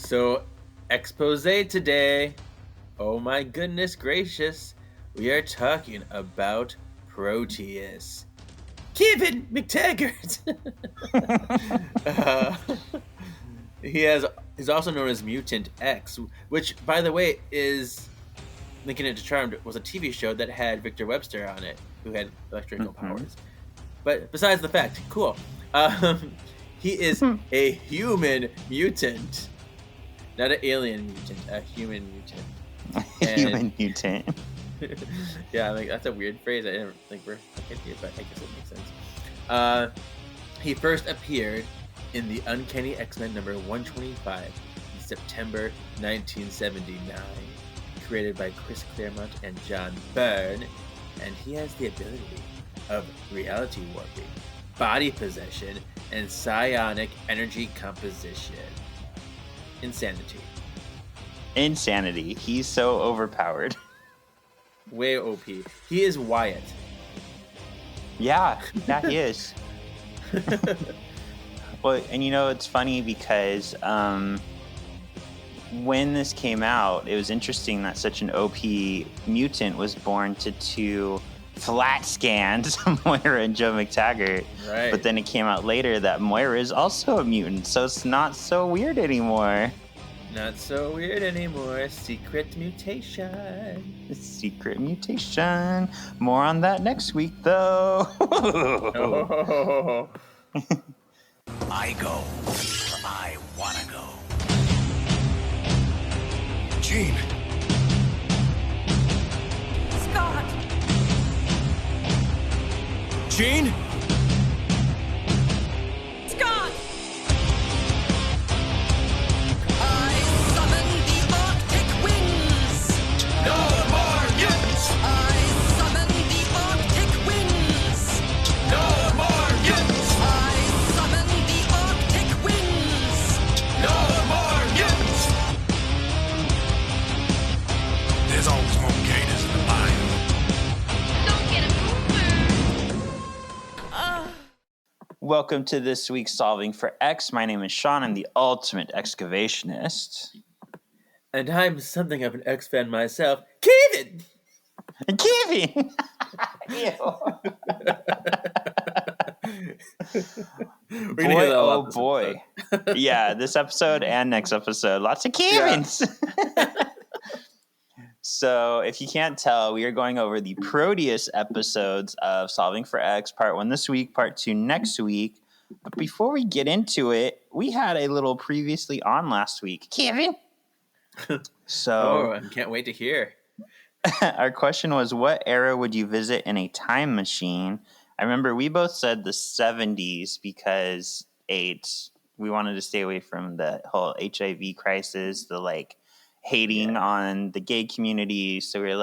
So, expose today. Oh my goodness gracious. We are talking about Proteus. Kevin MacTaggart. uh, he's also known as Mutant X, which, by the way, is linking it to Charmed. Was a TV show that had Victor Webster on it, who had electrical powers. But besides the fact, cool. He is a human mutant. Not an alien mutant, a human mutant. Human mutant. Yeah, like that's a weird phrase. I didn't think we're confused, but I guess it makes sense. He first appeared in the Uncanny X-Men number 125 in September 1979, created by Chris Claremont and John Byrne, and he has the ability of reality warping, body possession, and psionic energy composition. Insanity. He's so overpowered. Way OP. He is Wyatt. Yeah, he is. Well, and it's funny because when this came out, it was interesting that such an OP mutant was born to two flat scans, Moira and Joe MacTaggart. Right. But then it came out later that Moira is also a mutant, so it's not so weird anymore. Not so weird anymore. Secret mutation. Secret mutation. More on that next week, though. Oh. I go where I want to go. Jean. Scott. Jean? Scott. I summon the Arctic winds. No more mutants! I summon the Arctic winds. No more mutants! I summon the Arctic winds. No more mutants! There's always more gators in the bayou. Don't get a Welcome to this week's Solving for X. My name is Shawn. I'm the ultimate excavationist. And I'm something of an X-fan myself. Kevin! Kevin! Boy, oh boy. Yeah, this episode and next episode. Lots of Kevins. Yeah. So, if you can't tell, we are going over the Proteus episodes of Solving for X, part 1 this week, part 2 next week. But before we get into it, we had a little previously on last week. Kevin! So, I can't wait to hear. Our question was, what era would you visit in a time machine? I remember we both said the 70s because AIDS. We wanted to stay away from the whole HIV crisis, the hating on the gay community. So we're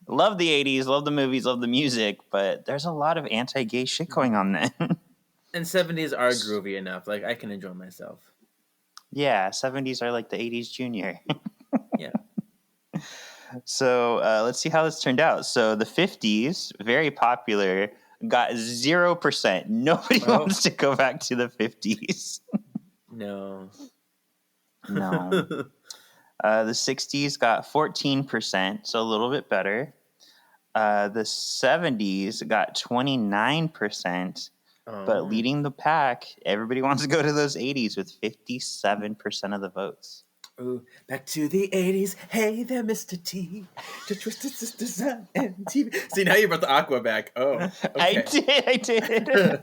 love the 80s, love the movies, love the music, but there's a lot of anti-gay shit going on then. And 70s are groovy enough. I can enjoy myself. Yeah, 70s are like the 80s junior. Yeah. So let's see how this turned out. So the 50s, very popular, got 0%. Nobody wants to go back to the 50s. No. The 60s got 14%, so a little bit better. The 70s got 29%, but leading the pack, everybody wants to go to those 80s with 57% of the votes. Ooh, back to the 80s. Hey there, Mr. T. To Twisted Sisters and TV. See, now you brought the Aqua back. Oh, okay. I did.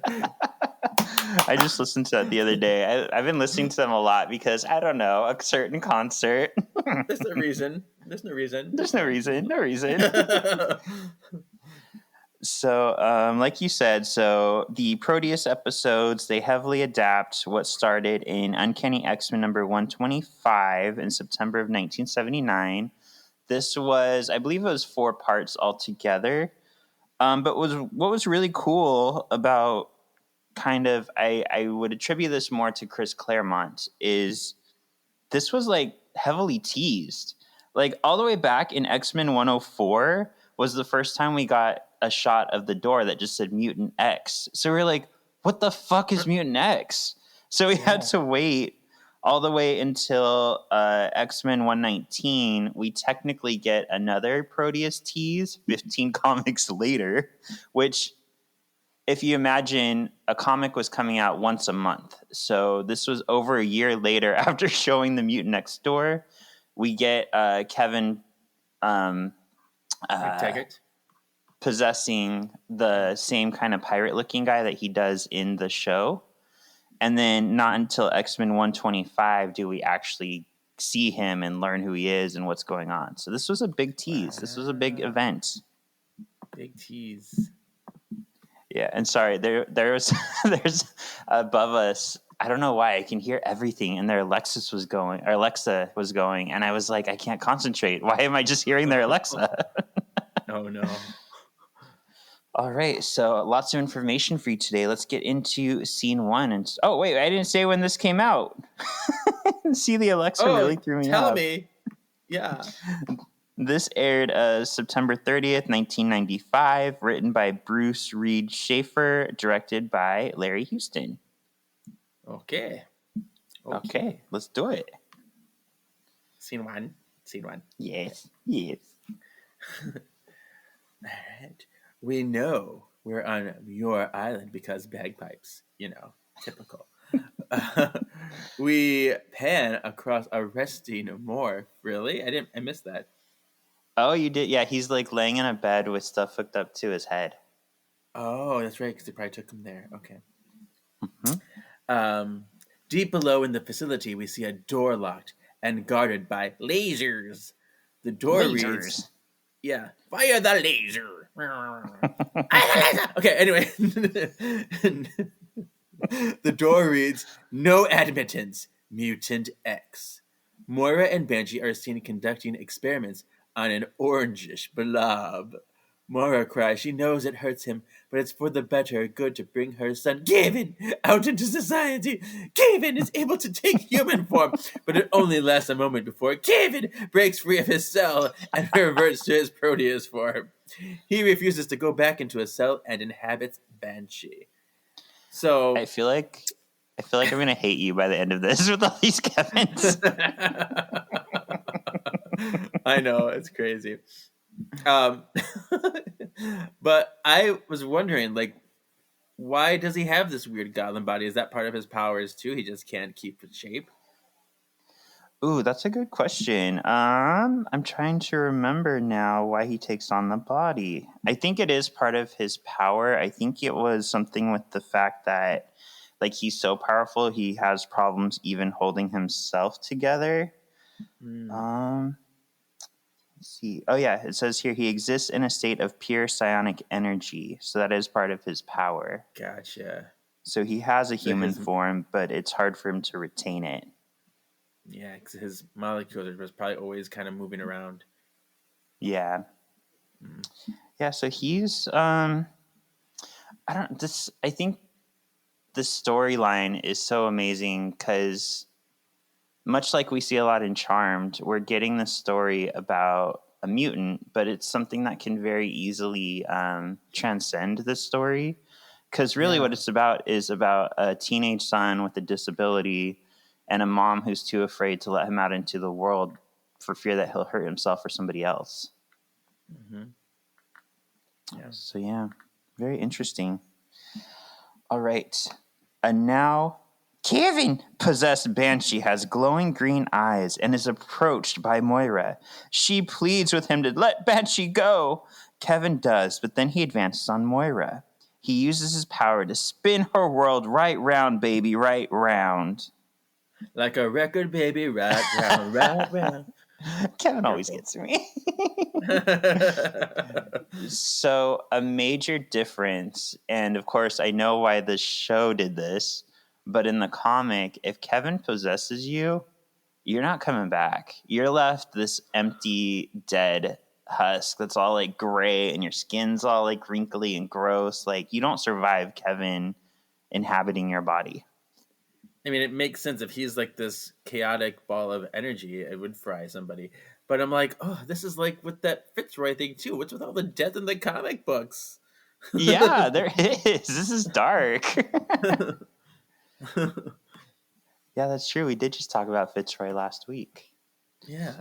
I just listened to that the other day. I've been listening to them a lot because, I don't know, a certain concert. There's no reason. So, like you said, the Proteus episodes, they heavily adapt what started in Uncanny X-Men number 125 in September of 1979. This was, I believe it was 4 parts altogether. But what was really cool about I would attribute this more to Chris Claremont, is this was heavily teased. All the way back in X-Men 104 was the first time we got a shot of the door that just said Mutant X. So we're like, what the fuck is Mutant X? So we had to wait all the way until X-Men 119, we technically get another Proteus tease 15 comics later, which, if you imagine, a comic was coming out once a month. So this was over a year later after showing the Mutant Next Door. We get Kevin MacTaggart. possessing the same kind of pirate-looking guy that he does in the show. And then not until X-Men 125 do we actually see him and learn who he is and what's going on. So this was a big tease. Wow. This was a big event. Big tease. Yeah, and sorry, there's above us. I don't know why I can hear everything, and their Alexa was going, and I was like, I can't concentrate. Why am I just hearing their Alexa? Oh no. All right, so lots of information for you today. Let's get into scene 1. And oh wait, I didn't say when this came out. See, the Alexa really threw me off. Tell me. Yeah. This aired September 30th, 1995, written by Bruce Reed Schaefer, directed by Larry Houston. Okay, let's do it. Scene one. Yes. All right. We know we're on your island because bagpipes, typical. We pan across a resting morph. Really? I missed that. Oh, you did? Yeah, he's like laying in a bed with stuff hooked up to his head. Oh, that's right, because they probably took him there. Okay. Mm-hmm. Deep below in the facility, we see a door locked and guarded by lasers. The door reads, "Yeah, fire the laser." Okay, anyway. The door reads, "No admittance, Mutant X." Moira and Banshee are seen conducting experiments on an orangish blob. Moira cries she knows it hurts him, but it's for the better good to bring her son Kevin out into society. Kevin is able to take human form, but it only lasts a moment before Kevin breaks free of his cell and reverts to his Proteus form. He refuses to go back into a cell and inhabits Banshee. So I feel like I'm gonna hate you by the end of this with all these Kevins. I know, it's crazy. But I was wondering, why does he have this weird goblin body? Is that part of his powers too? He just can't keep its shape? Ooh, that's a good question. I'm trying to remember now why he takes on the body. I think it is part of his power. I think it was something with the fact that, he's so powerful, he has problems even holding himself together. Let's see. Oh yeah, it says here he exists in a state of pure psionic energy, so that is part of his power. Gotcha. So he has a human form, but it's hard for him to retain it. Yeah, because his molecules are probably always kind of moving around. Yeah. Yeah, so he's I think the storyline is so amazing because much like we see a lot in Charmed, we're getting the story about a mutant, but it's something that can very easily transcend the story. Because really what it's about is about a teenage son with a disability and a mom who's too afraid to let him out into the world for fear that he'll hurt himself or somebody else. Mm-hmm. Yeah. So, yeah, very interesting. All right. And now, Kevin, possessed Banshee, has glowing green eyes and is approached by Moira. She pleads with him to let Banshee go. Kevin does, but then he advances on Moira. He uses his power to spin her world right round, baby, right round. Like a record, baby, right round, right round. Kevin always gets me. So a major difference, and of course I know why the show did this, but in the comic, if Kevin possesses you, you're not coming back. You're left this empty, dead husk that's all gray and your skin's all wrinkly and gross. You don't survive Kevin inhabiting your body. I mean, it makes sense if he's this chaotic ball of energy, it would fry somebody. But I'm this is with that Fitzroy thing too. What's with all the death in the comic books? Yeah, there is. This is dark. Yeah, that's true. We did just talk about Fitzroy last week. Yeah.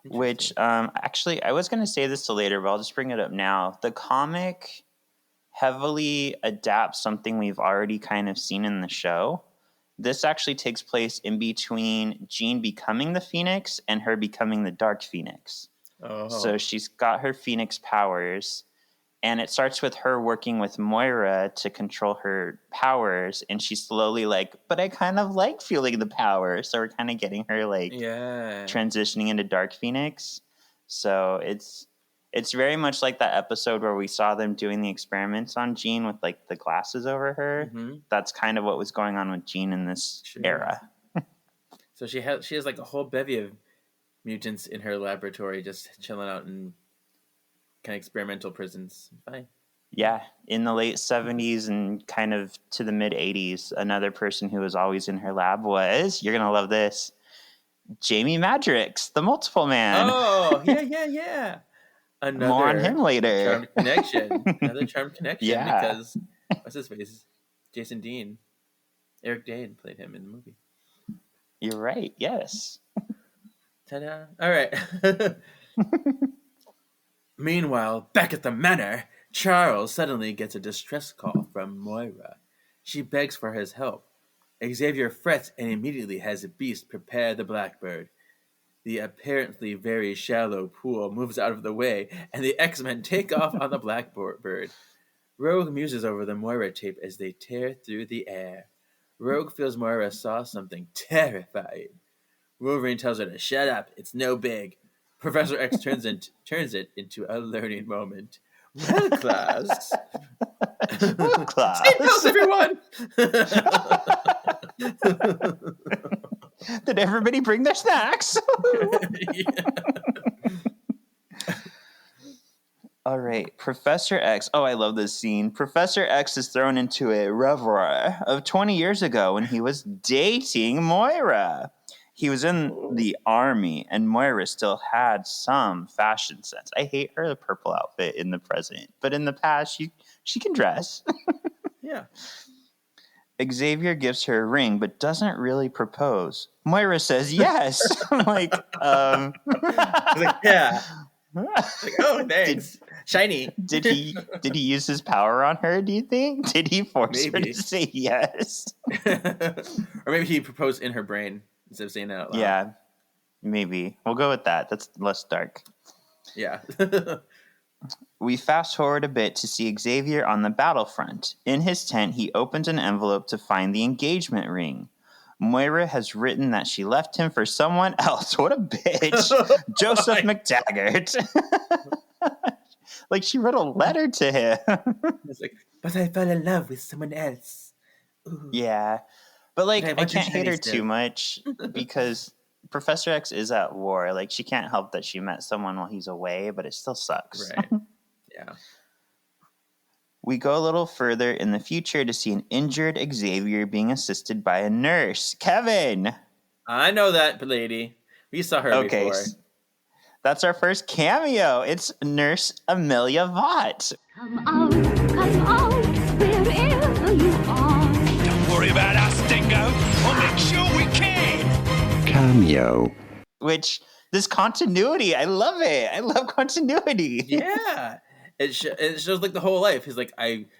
Which, actually, I was going to say this till later, but I'll just bring it up now. The comic heavily adapts something we've already kind of seen in the show. This actually takes place in between Jean becoming the Phoenix and her becoming the Dark Phoenix. Oh. So she's got her Phoenix powers, and it starts with her working with Moira to control her powers, and she's slowly like, but I kind of like feeling the power. So we're kind of getting her like transitioning into Dark Phoenix. So it's very much like that episode where we saw them doing the experiments on Jean with like the glasses over her. Mm-hmm. That's kind of what was going on with Jean in this era. So she has like a whole bevy of mutants in her laboratory just chilling out in kind of experimental prisons. Fine. Yeah, in the late 70s and kind of to the mid 80s, another person who was always in her lab was, you're going to love this, Jamie Madrox, the Multiple Man. Oh, yeah. More on him later. Charmed connection. Another charmed connection. Yeah. Because, what's his face? Jason Dean. Eric Dane played him in the movie. You're right, yes. Ta-da. All right. Meanwhile, back at the manor, Charles suddenly gets a distress call from Moira. She begs for his help. Xavier frets and immediately has Beast prepare the Blackbird. The apparently very shallow pool moves out of the way, and the X-Men take off on the Blackbird. Rogue muses over the Moira tape as they tear through the air. Rogue feels Moira saw something terrifying. Wolverine tells her to shut up, it's no big. Professor X turns it into a learning moment. Well, class. Well, class. Seatbelts, everyone! Did everybody bring their snacks? All right, Professor X. Oh, I love this scene. Professor X is thrown into a reverie of 20 years ago when he was dating Moira. He was in the army, and Moira still had some fashion sense. I hate her purple outfit in the present, but in the past, she can dress. Yeah. Xavier gives her a ring, but doesn't really propose. Moira says yes. I'm like, Like, yeah. Like, oh, thanks. Shiny. Did he use his power on her, do you think? Did he force her to say yes? Or maybe he proposed in her brain instead of saying it out loud. Yeah, maybe. We'll go with that. That's less dark. Yeah. We fast forward a bit to see Xavier on the battlefront. In his tent, he opens an envelope to find the engagement ring. Moira has written that she left him for someone else. What a bitch. Joseph MacTaggart. Like, she wrote a letter to him. It's like, but I fell in love with someone else. Ooh. Yeah. But, like, I can't hate her still. too much because Professor X is at war. Like, she can't help that she met someone while he's away, but it still sucks. Right. Yeah. We go a little further in the future to see an injured Xavier being assisted by a nurse. Kevin! I know that lady. We saw her before. That's our first cameo. It's Nurse Amelia Vaught. Come out, wherever you are. Don't worry about us, Dingo. We'll make sure we can. Cameo. Which, this continuity, I love it. I love continuity. Yeah. It shows like the whole life. He's like,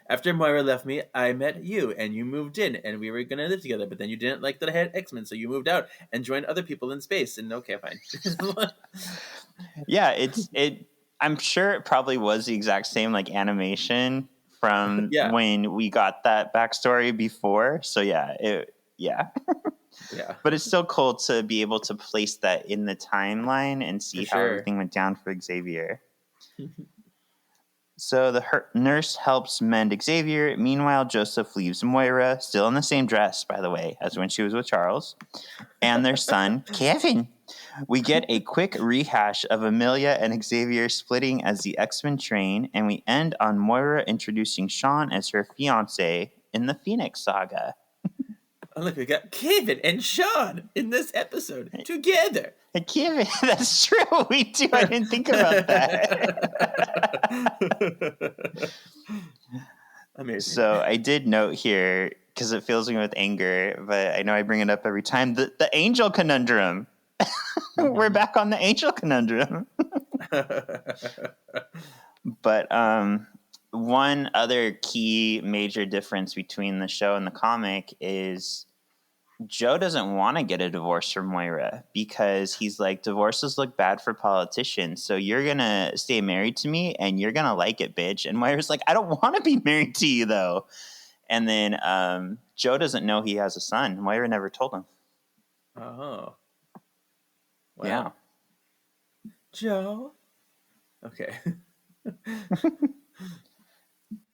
after Moira left me, I met you, and you moved in, and we were gonna live together. But then you didn't like that I had X-Men, so you moved out and joined other people in space. And okay, fine. Yeah, I'm sure it probably was the exact same like animation from when we got that backstory before. So yeah. Yeah. But it's still cool to be able to place that in the timeline and see how everything went down for Xavier. So the nurse helps mend Xavier. Meanwhile, Joseph leaves Moira, still in the same dress, by the way, as when she was with Charles, and their son, Kevin. We get a quick rehash of Amelia and Xavier splitting as the X-Men train, and we end on Moira introducing Shawn as her fiancé in the Phoenix Saga. Oh, look, we got Kevin and Shawn in this episode together. Kevin, that's true. We do. I didn't think about that. Amazing. So I did note here, because it fills me with anger, but I know I bring it up every time. The angel conundrum. We're back on the angel conundrum. But one other key major difference between the show and the comic is Joe doesn't want to get a divorce from Moira because he's like, divorces look bad for politicians. So you're going to stay married to me and you're going to like it, bitch. And Moira's like, I don't want to be married to you, though. And then Joe doesn't know he has a son. Moira never told him. Oh. Wow. Yeah. Joe? Okay.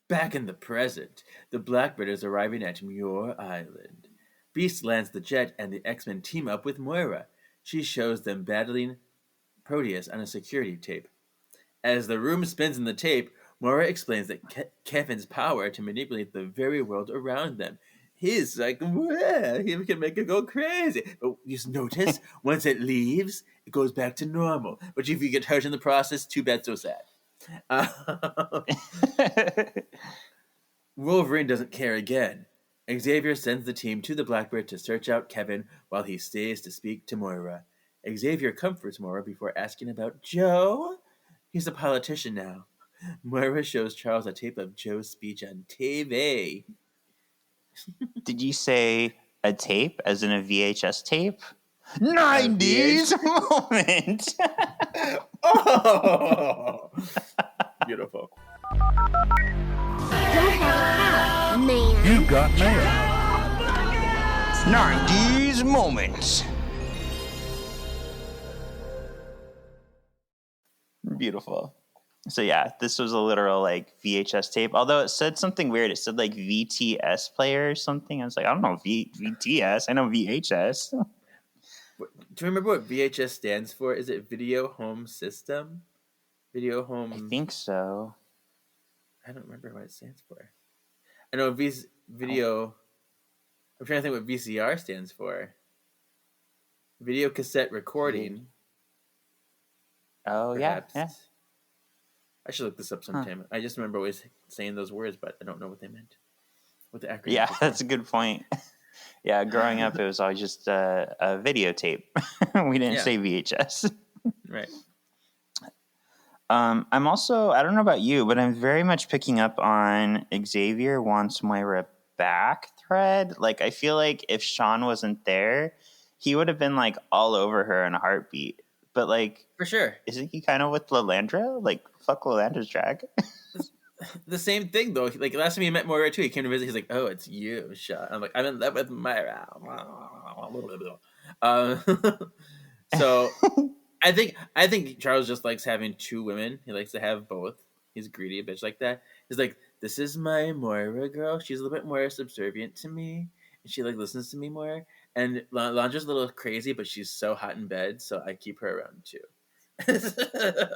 Back in the present, the Blackbird is arriving at Muir Island. Beast lands the jet and the X-Men team up with Moira. She shows them battling Proteus on a security tape. As the room spins in the tape, Moira explains that Kevin's power to manipulate the very world around them. He's like, "Wah, he can make it go crazy." But you just notice, once it leaves, it goes back to normal. But if you get hurt in the process, too bad, so sad. Wolverine doesn't care again. Xavier sends the team to the Blackbird to search out Kevin while he stays to speak to Moira. Xavier comforts Moira before asking about Joe. He's a politician now. Moira shows Charles a tape of Joe's speech on TV. Did you say a tape, as in a VHS tape? 90s moment. Oh! Beautiful. Man. You got mail. 90s moments. Beautiful. So yeah, this was a literal like VHS tape. Although it said something weird. It said like VTS player or something. I was like, I don't know VTS. I know VHS. Do you remember what VHS stands for? Is it Video Home System? Video Home. I think so. I don't remember what it stands for. I know video. I'm trying to think what VCR stands for. Video cassette recording. Oh perhaps. yeah. I should look this up sometime. I just remember always saying those words, but I don't know what they meant. What the acronym? Yeah, that's a good point. Yeah, growing up, it was always just a videotape. We didn't say VHS. Right. I'm also, I don't know about you, but I'm very much picking up on Xavier wants Moira back thread. Like, I feel like if Shawn wasn't there, he would have been like all over her in a heartbeat. But like, For sure. isn't he kind of with Lalandra? Like, fuck Lalandra's drag. The same thing, though. Like, last time he met Moira, too, he came to visit. He's like, "Oh, it's you, Shawn." I'm like, "I'm in love with Moira." So, I think Charles just likes having two women. He likes to have both. He's greedy, a bitch like that. He's like, "This is my Moira girl. She's a little bit more subservient to me, and she like listens to me more. And Landra's a little crazy, but she's so hot in bed, so I keep her around too."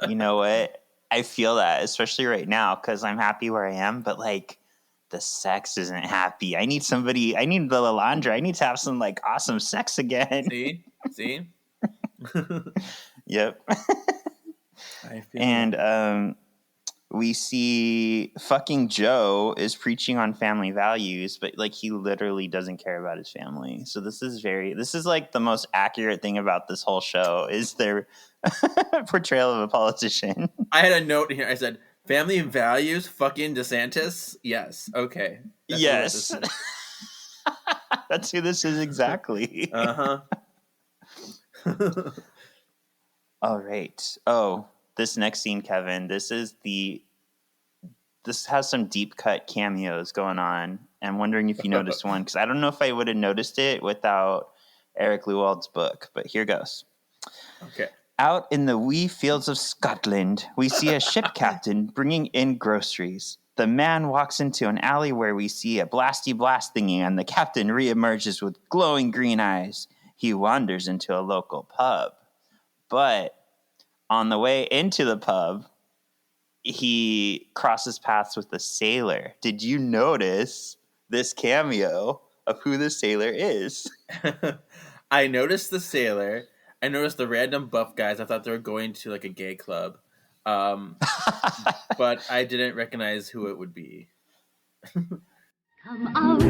You know what? I feel that, especially right now, because I'm happy where I am, but like the sex isn't happy. I need the Lalandra. I need to have some like awesome sex again. See? Yep. And we see fucking Joe is preaching on family values, but like he literally doesn't care about his family. So this is like the most accurate thing about this whole show is their portrayal of a politician. I had a note here. I said, "Family and values, fucking DeSantis." Yes. Okay. Yes. That's who this is exactly. All right. Oh, this next scene, Kevin, this has some deep cut cameos going on. I'm wondering if you noticed one, because I don't know if I would have noticed it without Eric Lewald's book, but here goes. Okay. Out in the wee fields of Scotland, we see a ship captain bringing in groceries. The man walks into an alley where we see a blasty blast thingy, and the captain reemerges with glowing green eyes. He wanders into a local pub. But on the way into the pub, he crosses paths with a sailor. Did you notice this cameo of who the sailor is? I noticed the sailor. I noticed the random buff guys. I thought they were going to like a gay club. But I didn't recognize who it would be. Come out,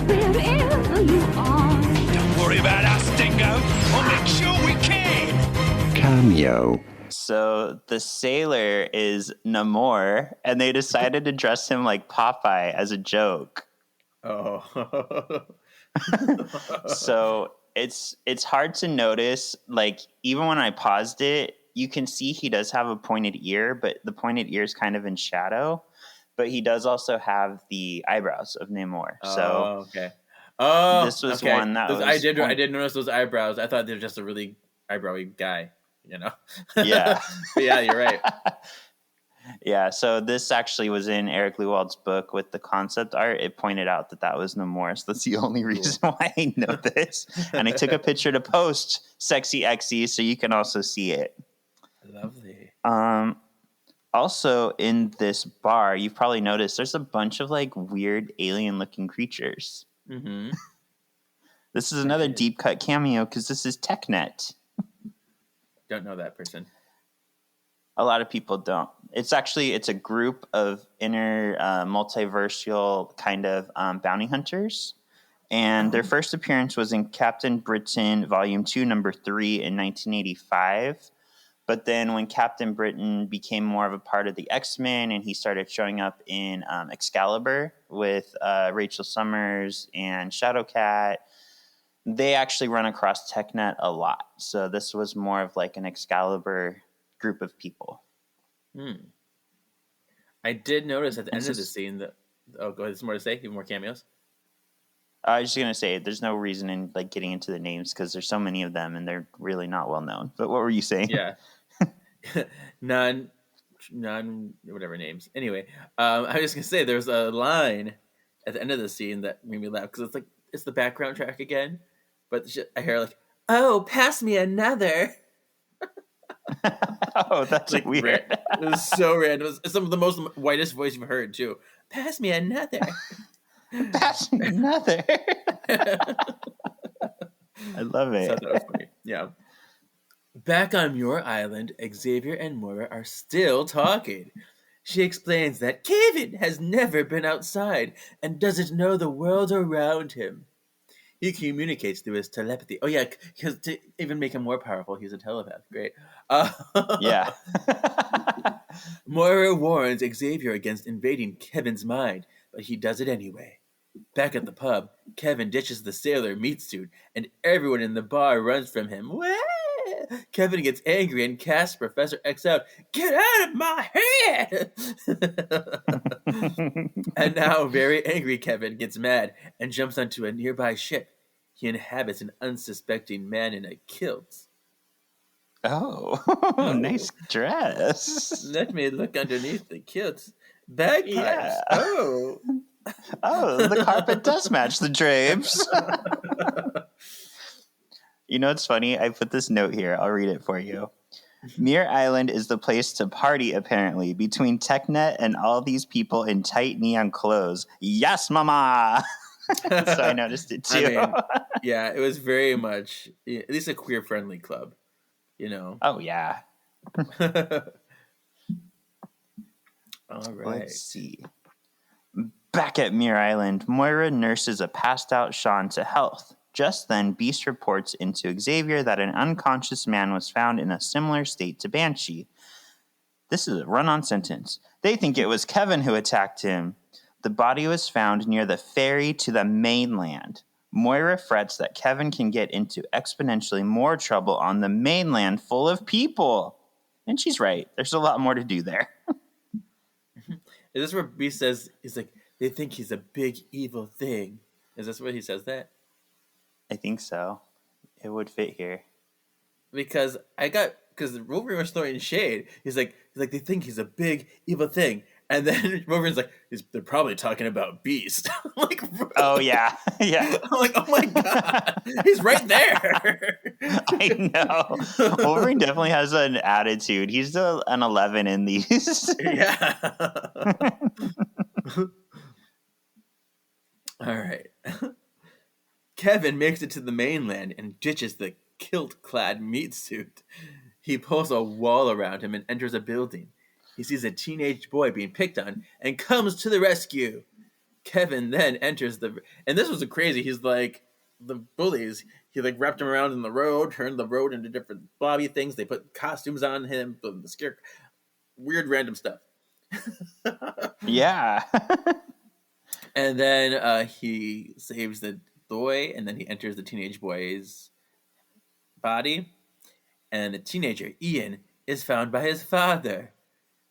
wherever you are. Don't worry about us, Dingo. We'll make sure we can. Cameo. So the sailor is Namor, and they decided to dress him like Popeye as a joke. Oh. So it's hard to notice. Like, even when I paused it, you can see he does have a pointed ear, but the pointed ear is kind of in shadow. But he does also have the eyebrows of Namor. So okay. Oh, this was okay. one that was I did notice those eyebrows. I thought they were just a really eyebrowy guy, you know? Yeah. But yeah, you're right. Yeah, so this actually was in Eric Lewald's book with the concept art. It pointed out that was Namor. So that's the only reason why I know this. And I took a picture to post Sexy Exy so you can also see it. Lovely. Also, in this bar, you've probably noticed there's a bunch of like weird alien-looking creatures. Mm-hmm. This is another deep cut cameo because this is TechNet. Don't know that person. A lot of people don't. It's a group of inner multiversal kind of bounty hunters. And their first appearance was in Captain Britain Volume 2, Number 3 in 1985. But then when Captain Britain became more of a part of the X-Men and he started showing up in Excalibur with Rachel Summers and Shadowcat, they actually run across TechNet a lot. So this was more of like an Excalibur group of people. I did notice at the end of the scene that... Oh, go ahead. There's more to say? You have more cameos? I was just going to say, there's no reason in like getting into the names because there's so many of them and they're really not well known. But what were you saying? Yeah. none, whatever names. Anyway, I was just going to say there's a line at the end of the scene that made me laugh because it's the background track again. But I hear like, "Oh, pass me another." Oh, that's like weird. It was so random. It's some of the most whitest voice you've heard, too. Pass me another. Pass me another. I love it. So I thought it was funny. Yeah. Back on Muir Island, Xavier and Moira are still talking. She explains that Kevin has never been outside and doesn't know the world around him. He communicates through his telepathy. Oh, yeah, because to even make him more powerful, he's a telepath. Great. Yeah. Moira warns Xavier against invading Kevin's mind, but he does it anyway. Back at the pub, Kevin ditches the sailor meat suit, and everyone in the bar runs from him. Wah! Kevin gets angry and casts Professor X out. Get out of my head! And now, very angry Kevin gets mad and jumps onto a nearby ship. He inhabits an unsuspecting man in a kilt. Oh, nice dress. Let me look underneath the kilt. Bagpipes. Yeah. Oh. Oh, the carpet does match the drapes. You know what's funny? I put this note here. I'll read it for you. Muir Island is the place to party, apparently, between TechNet and all these people in tight neon clothes. Yes, mama! So I noticed it too. I mean, yeah, it was very much, at least a queer-friendly club, you know? Oh, yeah. All right. Let's see. Back at Muir Island, Moira nurses a passed-out Shawn to health. Just then, Beast reports into Xavier that an unconscious man was found in a similar state to Banshee. This is a run-on sentence. They think it was Kevin who attacked him. The body was found near the ferry to the mainland. Moira frets that Kevin can get into exponentially more trouble on the mainland full of people. And she's right. There's a lot more to do there. Is this where Beast says, he's like, they think he's a big evil thing? Is this where he says that? I think so. It would fit here. Because Wolverine was throwing shade. He's like, they think he's a big evil thing. And then Wolverine's like, they're probably talking about Beast. I'm like, oh, yeah. Yeah. I'm like, oh my God. He's right there. I know. Wolverine definitely has an attitude. He's still an 11 in these. Yeah. All right. Kevin makes it to the mainland and ditches the kilt-clad meat suit. He pulls a wall around him and enters a building. He sees a teenage boy being picked on and comes to the rescue. Kevin then enters and this was crazy. He's like, the bullies, he like wrapped him around in the road, turned the road into different blobby things. They put costumes on him, the scare, weird random stuff. Yeah. And then he saves the boy, and then he enters the teenage boy's body. And the teenager, Ian, is found by his father.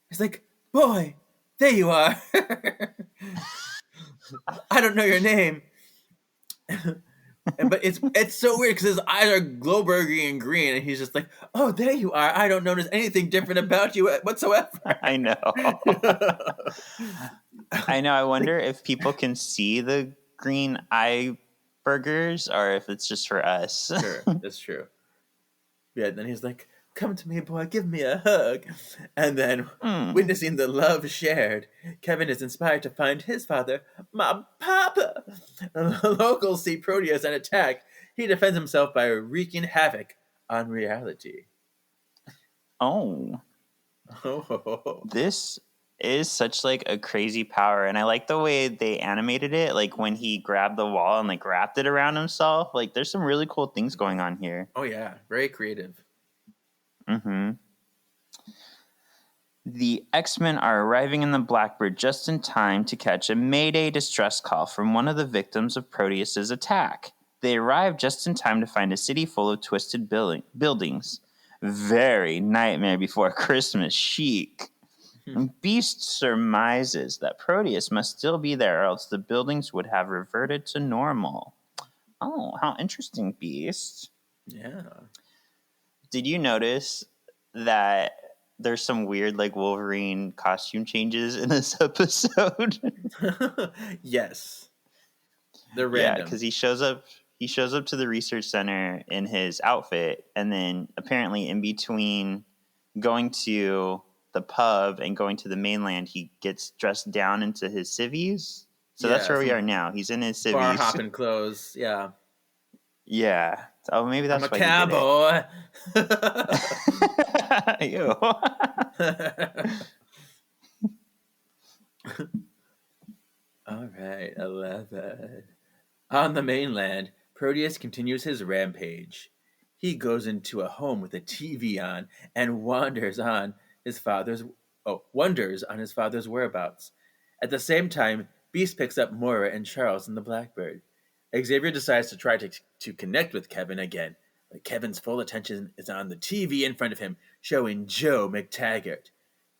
He's like, boy, there you are. I don't know your name. But it's so weird because his eyes are glowbergy and green, and he's just like, oh, there you are. I don't notice anything different about you whatsoever. I know. I wonder if people can see the green eye burgers or if it's just for us. Sure, that's true. Yeah, then he's like, come to me, boy, give me a hug. And then, witnessing the love shared, Kevin is inspired to find his father, my papa. The locals see Proteus and attack. He defends himself by wreaking havoc on reality. Oh. This is such like a crazy power, and I like the way they animated it, like when he grabbed the wall and like wrapped it around himself. Like there's some really cool things going on here. Oh yeah, very creative. The X-Men are arriving in the Blackbird just in time to catch a Mayday distress call from one of the victims of Proteus's attack. They arrive just in time to find a city full of twisted buildings. Very Nightmare Before Christmas chic. Beast surmises that Proteus must still be there, or else the buildings would have reverted to normal. Oh, how interesting, Beast. Yeah. Did you notice that there's some weird like Wolverine costume changes in this episode? Yes. They're random. Yeah, because he shows up to the research center in his outfit, and then apparently in between going to the pub and going to the mainland, he gets dressed down into his civvies. So that's where we are now. He's in his civvies. Bar hopping clothes, yeah. Yeah. Oh, maybe that's I'm why a cowboy. Ew. All right, 11. On the mainland, Proteus continues his rampage. He goes into a home with a TV on and wonders on his father's whereabouts. At the same time, Beast picks up Moira and Charles in the Blackbird. Xavier decides to try to connect with Kevin again, but Kevin's full attention is on the TV in front of him, showing Joe MacTaggart.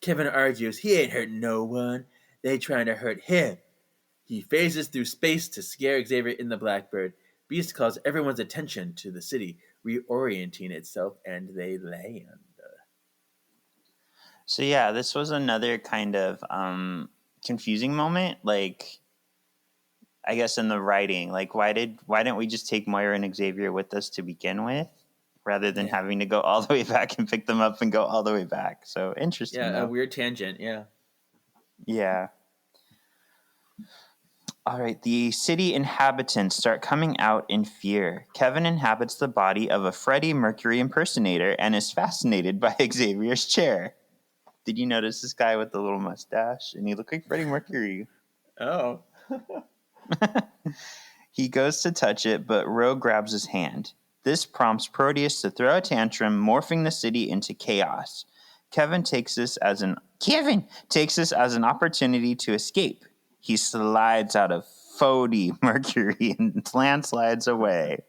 Kevin argues he ain't hurt no one. They trying to hurt him. He phases through space to scare Xavier in the Blackbird. Beast calls everyone's attention to the city, reorienting itself, and they land. So yeah, this was another kind of confusing moment. Like, I guess in the writing, like why didn't we just take Moira and Xavier with us to begin with, rather than having to go all the way back and pick them up and go all the way back? So interesting. Yeah, though. a weird tangent. Yeah. Yeah. All right, the city inhabitants start coming out in fear. Kevin inhabits the body of a Freddie Mercury impersonator and is fascinated by Xavier's chair. Did you notice this guy with the little mustache? And he looked like Freddie Mercury. Oh. He goes to touch it, but Rogue grabs his hand. This prompts Proteus to throw a tantrum, morphing the city into chaos. Kevin takes this as an opportunity to escape. He slides out of Freddie Mercury and landslides away.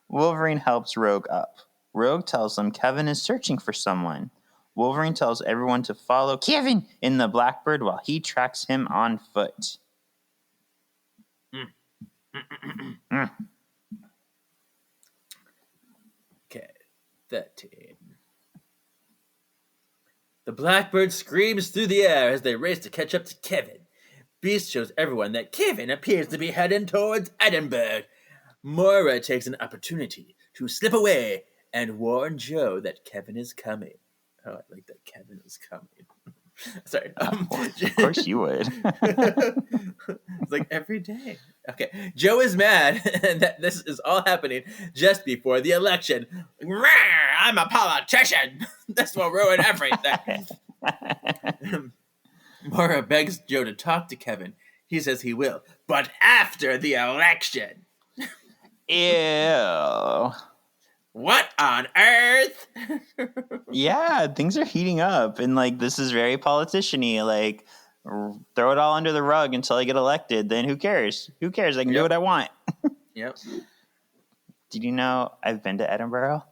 Wolverine helps Rogue up. Rogue tells them Kevin is searching for someone. Wolverine tells everyone to follow Kevin in the Blackbird while he tracks him on foot. Okay, 13. The Blackbird screams through the air as they race to catch up to Kevin. Beast shows everyone that Kevin appears to be heading towards Edinburgh. Moira takes an opportunity to slip away and warn Joe that Kevin is coming. Oh, I like that Kevin is coming. Sorry. Of course you would. It's like every day. Okay. Joe is mad that this is all happening just before the election. I'm a politician. This will ruin everything. Moira begs Joe to talk to Kevin. He says he will, but after the election. Ew. What on earth? Yeah, things are heating up, and like this is very politician-y. Like, throw it all under the rug until I get elected. Then who cares? Who cares? I can do what I want. Yep. Did you know I've been to Edinburgh?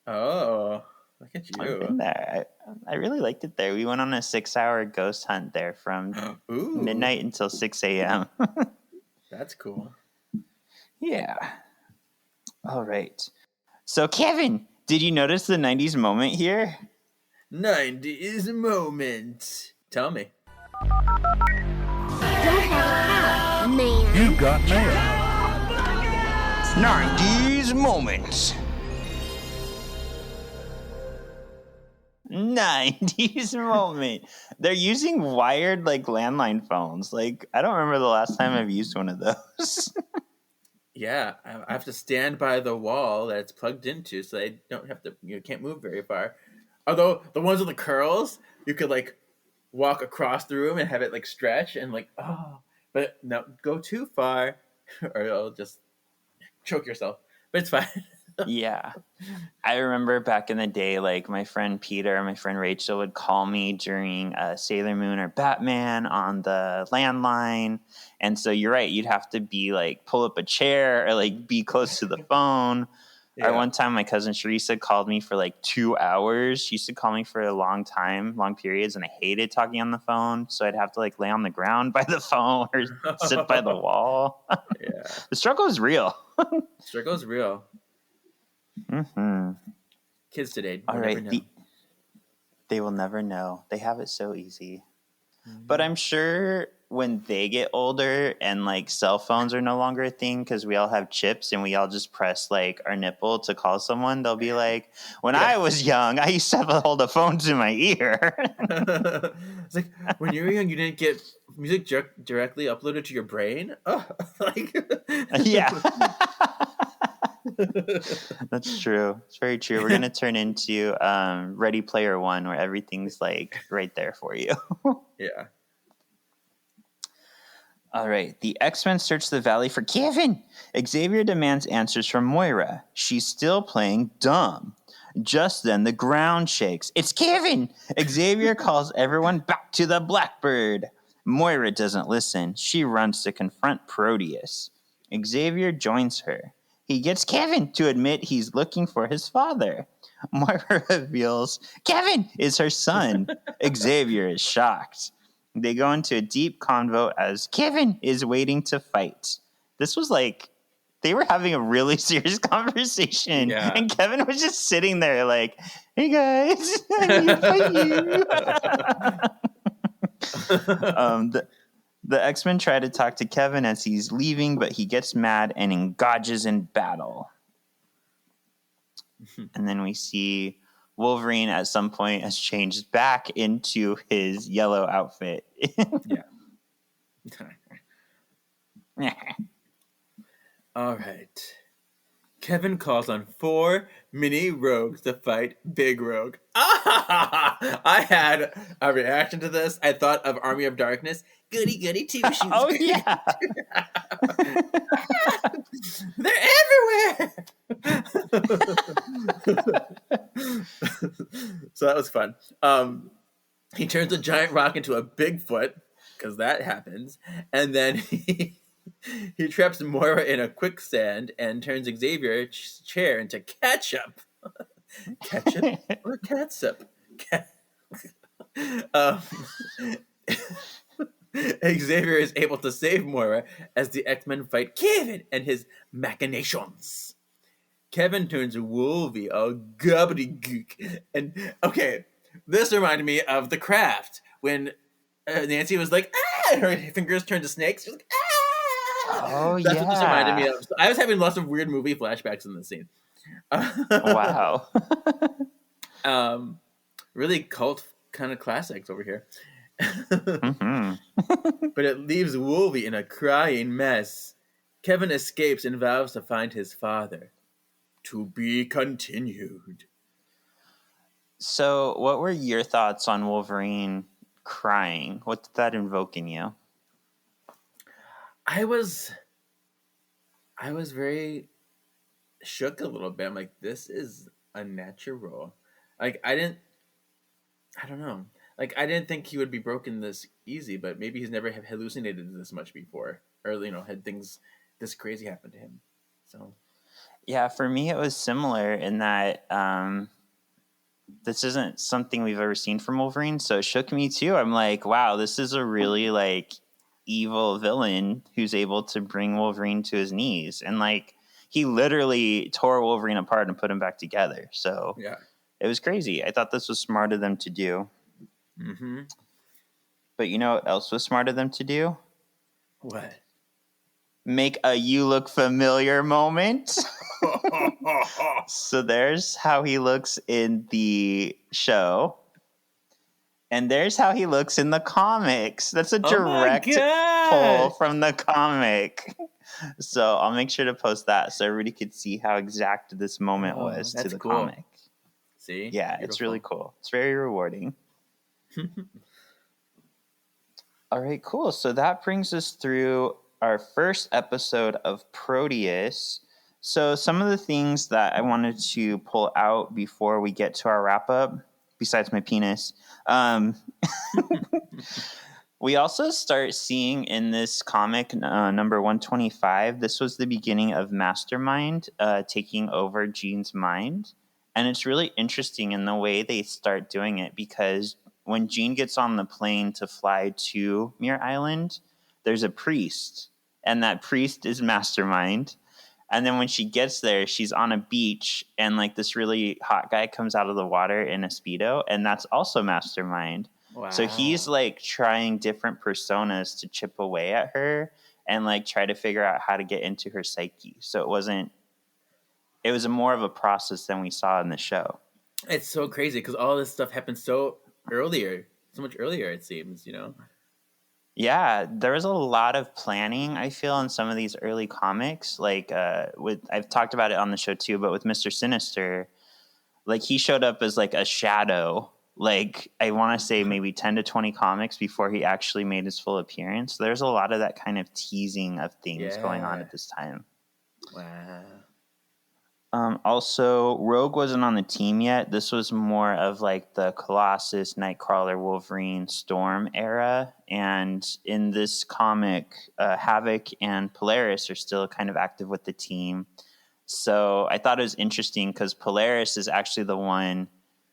Oh, look at you. I've been there. I really liked it there. We went on a 6-hour ghost hunt there from midnight until 6 a.m. That's cool. Yeah. All right. So, Kevin, did you notice the 90s moment here? 90s moment. Tell me. Don't have a car, man. You got mail. 90s moments. 90s moment. They're using wired like landline phones. Like, I don't remember the last time I've used one of those. Yeah, I have to stand by the wall that it's plugged into, so I don't have to. You can't move very far. Although the ones with the curls, you could like walk across the room and have it like stretch and like but no, go too far, or you'll just choke yourself. But it's fine. Yeah. I remember back in the day, like my friend Peter, my friend Rachel would call me during Sailor Moon or Batman on the landline. And so you're right. You'd have to be like pull up a chair or like be close to the phone. Yeah. Or one time my cousin Sharissa called me for like 2 hours. She used to call me for a long periods. And I hated talking on the phone. So I'd have to like lay on the ground by the phone or sit by the wall. Yeah. The struggle is real. Struggle's real. Mm-hmm. Kids today. All right. Never know. They will never know. They have it so easy. Mm-hmm. But I'm sure when they get older and like cell phones are no longer a thing because we all have chips and we all just press like our nipple to call someone, they'll be like, when I was young, I used to have to hold a phone to my ear. It's like when you were young, you didn't get music directly uploaded to your brain. Oh, like yeah. That's true. It's very true. We're going to turn into Ready Player One where everything's like right there for you. Yeah. All right. The X-Men search the valley for Kevin. Xavier demands answers from Moira. She's still playing dumb. Just then, the ground shakes. It's Kevin! Xavier calls everyone back to the Blackbird. Moira doesn't listen. She runs to confront Proteus. Xavier joins her. He gets Kevin to admit he's looking for his father. Moira reveals Kevin is her son. Xavier is shocked. They go into a deep convo as Kevin is waiting to fight. This was like, they were having a really serious conversation. Yeah. And Kevin was just sitting there like, hey guys, I need to fight you. The X-Men try to talk to Kevin as he's leaving, but he gets mad and engages in battle. And then we see Wolverine at some point has changed back into his yellow outfit. Yeah. All right. Kevin calls on 4 mini rogues to fight Big Rogue. I had a reaction to this. I thought of Army of Darkness. Goody, goody, two shoes. Oh, yeah. They're everywhere. So that was fun. He turns a giant rock into a Bigfoot, because that happens. And then he traps Moira in a quicksand and turns Xavier's chair into ketchup. Ketchup or catsup? Xavier is able to save Moira as the X-Men fight Kevin and his machinations. Kevin turns Wolvie all gobbledygook. And, okay, this reminded me of The Craft, when Nancy was like, ah! Her fingers turned to snakes. She was like, ah! Oh, That's what this reminded me of. So I was having lots of weird movie flashbacks in this scene. Wow. Really cult kind of classics over here. Mm-hmm. But it leaves Wolvie in a crying mess. Kevin escapes and vows to find his father. To be continued. So, what were your thoughts on Wolverine crying? What did that invoke in you? I was very shook a little bit. I'm like, this is unnatural. Like I don't know. Like I didn't think he would be broken this easy, but maybe he's never have hallucinated this much before, or had things this crazy happen to him. So Yeah, for me it was similar in that this isn't something we've ever seen from Wolverine, so it shook me too. I'm like, wow, this is a really like evil villain who's able to bring Wolverine to his knees, and like he literally tore Wolverine apart and put him back together. So yeah. it was crazy. I thought this was smart of them to do. Mm-hmm. But you know what else was smart of them to do? What? Make a "you look familiar" moment. So there's how he looks in the show, and there's how he looks in the comics. That's a Oh my direct pull gosh! from the comic. So I'll make sure to post that so everybody could see how exact this moment Oh, was to that's the cool. comic. See? Yeah, Beautiful. it's really cool. It's very rewarding. All right, cool. So that brings us through our first episode of Proteus. So some of the things that I wanted to pull out before we get to our wrap up, besides my penis, we also start seeing in this comic number 125, this was the beginning of Mastermind taking over Jean's mind. And it's really interesting in the way they start doing it, because when Jean gets on the plane to fly to Muir Island, there's a priest, and that priest is Mastermind. And then when she gets there, she's on a beach, and like this really hot guy comes out of the water in a Speedo, and that's also Mastermind. Wow. So he's like trying different personas to chip away at her and like try to figure out how to get into her psyche. So it was more of a process than we saw in the show. It's so crazy because all this stuff happened so much earlier. It seems, Yeah, there was a lot of planning, I feel, in some of these early comics. Like I've talked about it on the show too, but with Mr. Sinister, like he showed up as like a shadow. Like I want to say maybe 10 to 20 comics before he actually made his full appearance. There's a lot of that kind of teasing of things going on Yeah. at this time. Wow. Also, Rogue wasn't on the team yet. This was more of like the Colossus, Nightcrawler, Wolverine, Storm era. And in this comic, Havoc and Polaris are still kind of active with the team. So I thought it was interesting because Polaris is actually the one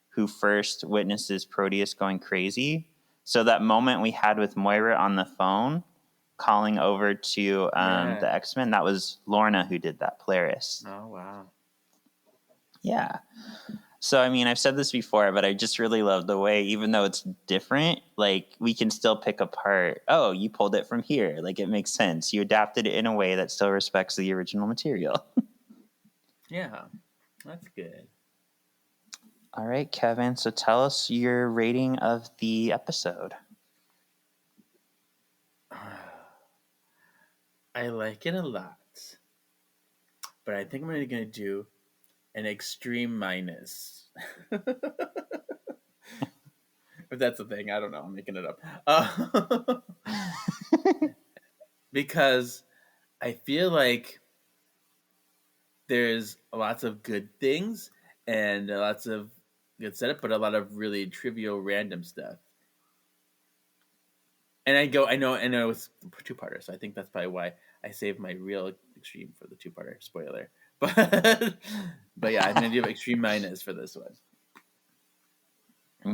who first witnesses Proteus going crazy. So that moment we had with Moira on the phone calling over to the X-Men, that was Lorna who did that, Polaris. Oh, wow. Yeah. So, I mean, I've said this before, but I just really love the way, even though it's different, like we can still pick apart, oh, you pulled it from here. Like it makes sense. You adapted it in a way that still respects the original material. Yeah, that's good. All right, Kevin. So tell us your rating of the episode. I like it a lot, but I think I'm going to do an extreme minus. If that's a thing, I don't know. I'm making it up. Because I feel like there's lots of good things and lots of good setup, but a lot of really trivial, random stuff. And I know it's a two-parter, so I think that's probably why I saved my real extreme for the two-parter. Spoiler, but yeah, I'm gonna do extreme minus for this one.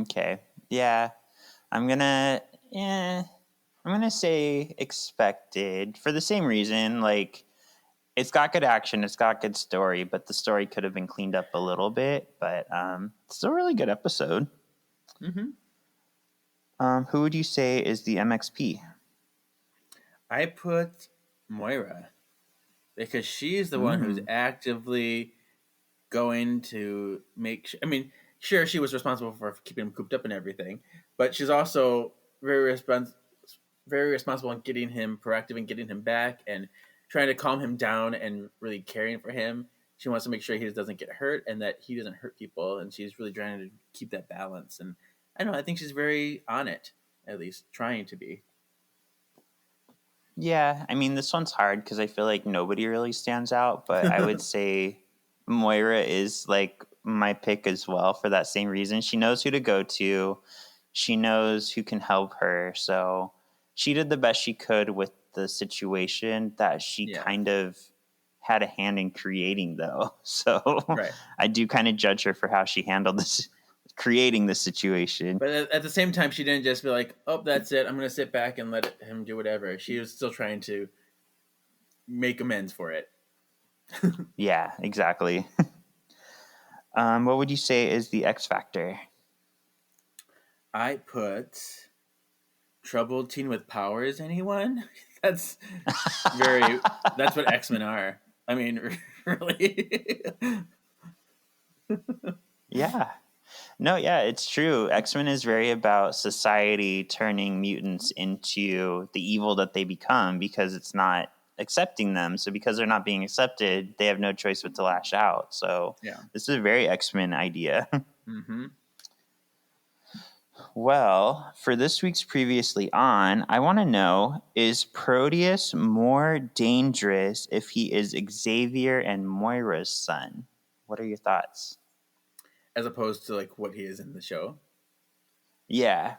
Okay. Yeah. I'm gonna say expected for the same reason. Like it's got good action, it's got good story, but the story could have been cleaned up a little bit. But still a really good episode. Mm-hmm. Who would you say is the MXP? I put Moira because she's the one who's actively going to make sure. I mean, sure, she was responsible for keeping him cooped up and everything, but she's also very responsible in getting him proactive and getting him back and trying to calm him down and really caring for him. She wants to make sure he doesn't get hurt and that he doesn't hurt people, and she's really trying to keep that balance. And I don't know, I think she's very on it, at least trying to be. Yeah, I mean, this one's hard because I feel like nobody really stands out, but I would say Moira is like my pick as well for that same reason. She knows who to go to. She knows who can help her. So she did the best she could with the situation that she Yeah. kind of had a hand in creating, though. So Right. I do kind of judge her for how she handled this, creating the situation. But at the same time, she didn't just be like, "Oh, that's it. I'm going to sit back and let him do whatever." She was still trying to make amends for it. Yeah, exactly. What would you say is the X factor? I put troubled teen with powers. Anyone? That's very. That's what X-Men are. I mean, really. Yeah. No, yeah, it's true. X-Men is very about society turning mutants into the evil that they become because it's not accepting them. So because they're not being accepted, they have no choice but to lash out. So Yeah. this is a very X-Men idea. Mm-hmm. Well, for this week's Previously On, I want to know, is Proteus more dangerous if he is Xavier and Moira's son? What are your thoughts? As opposed to like what he is in the show. Yeah.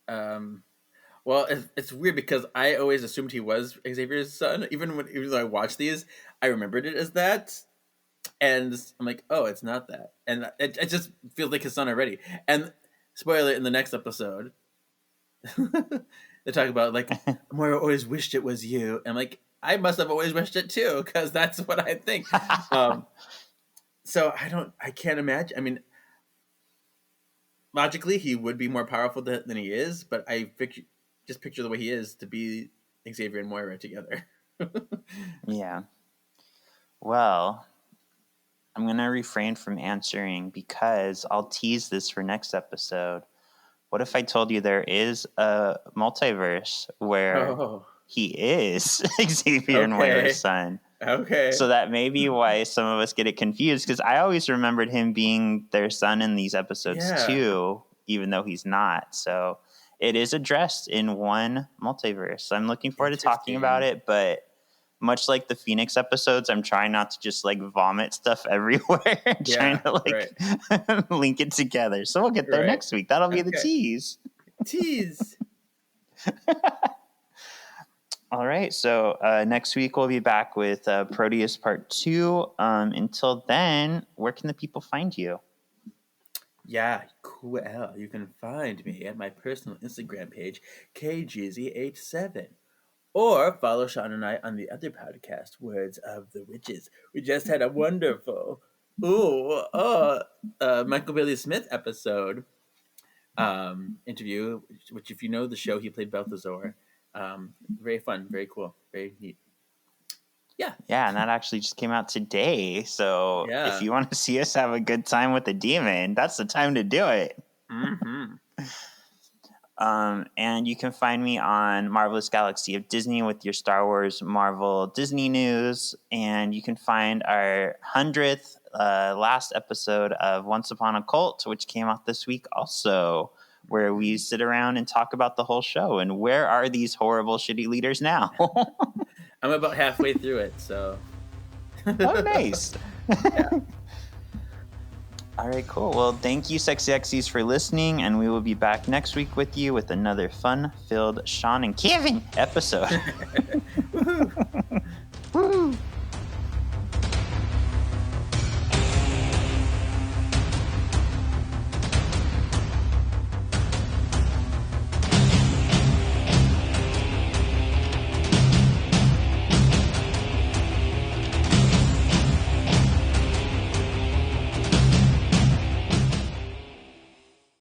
Well, it's weird because I always assumed he was Xavier's son. Even when I watched these, I remembered it as that. And I'm like, oh, it's not that. And it just feels like his son already. And spoiler, in the next episode, they talk about, like, Moira always wished it was you. And I'm like, I must have always wished it too, because that's what I think. So I can't imagine. I mean, logically, he would be more powerful than he is, but I just picture the way he is to be Xavier and Moira together. Yeah. Well, I'm going to refrain from answering because I'll tease this for next episode. What if I told you there is a multiverse where he is Xavier and Moira's son? Okay. So that may be why some of us get it confused, because I always remembered him being their son in these episodes too, even though he's not. So it is addressed in one multiverse. I'm looking forward to talking about it, but much like the Phoenix episodes, I'm trying not to just like vomit stuff everywhere, trying to like link it together. So we'll get there next week. That'll be the tease. Tease. All right. So next week we'll be back with Proteus Part 2. Until then, where can the people find you? Yeah, cool. You can find me at my personal Instagram page, KGZ87. Or follow Shawn and I on the other podcast, Words of the Witches. We just had a wonderful Michael Bailey Smith episode interview, which if you know the show, he played Balthazar. Very fun, very cool, very neat. Yeah. Yeah, and that actually just came out today. So if you want to see us have a good time with the demon, that's the time to do it. Mm-hmm. And you can find me on Marvelous Galaxy of Disney with your Star Wars Marvel Disney news. And you can find our 100th last episode of Once Upon a Cult, which came out this week also, where we sit around and talk about the whole show. And where are these horrible, shitty leaders now? I'm about halfway through it, so. Oh, nice. Yeah. All right, cool. Well, thank you, Sexy X's, for listening, and we will be back next week with you with another fun-filled Shawn and Kevin episode. Woohoo! Woo!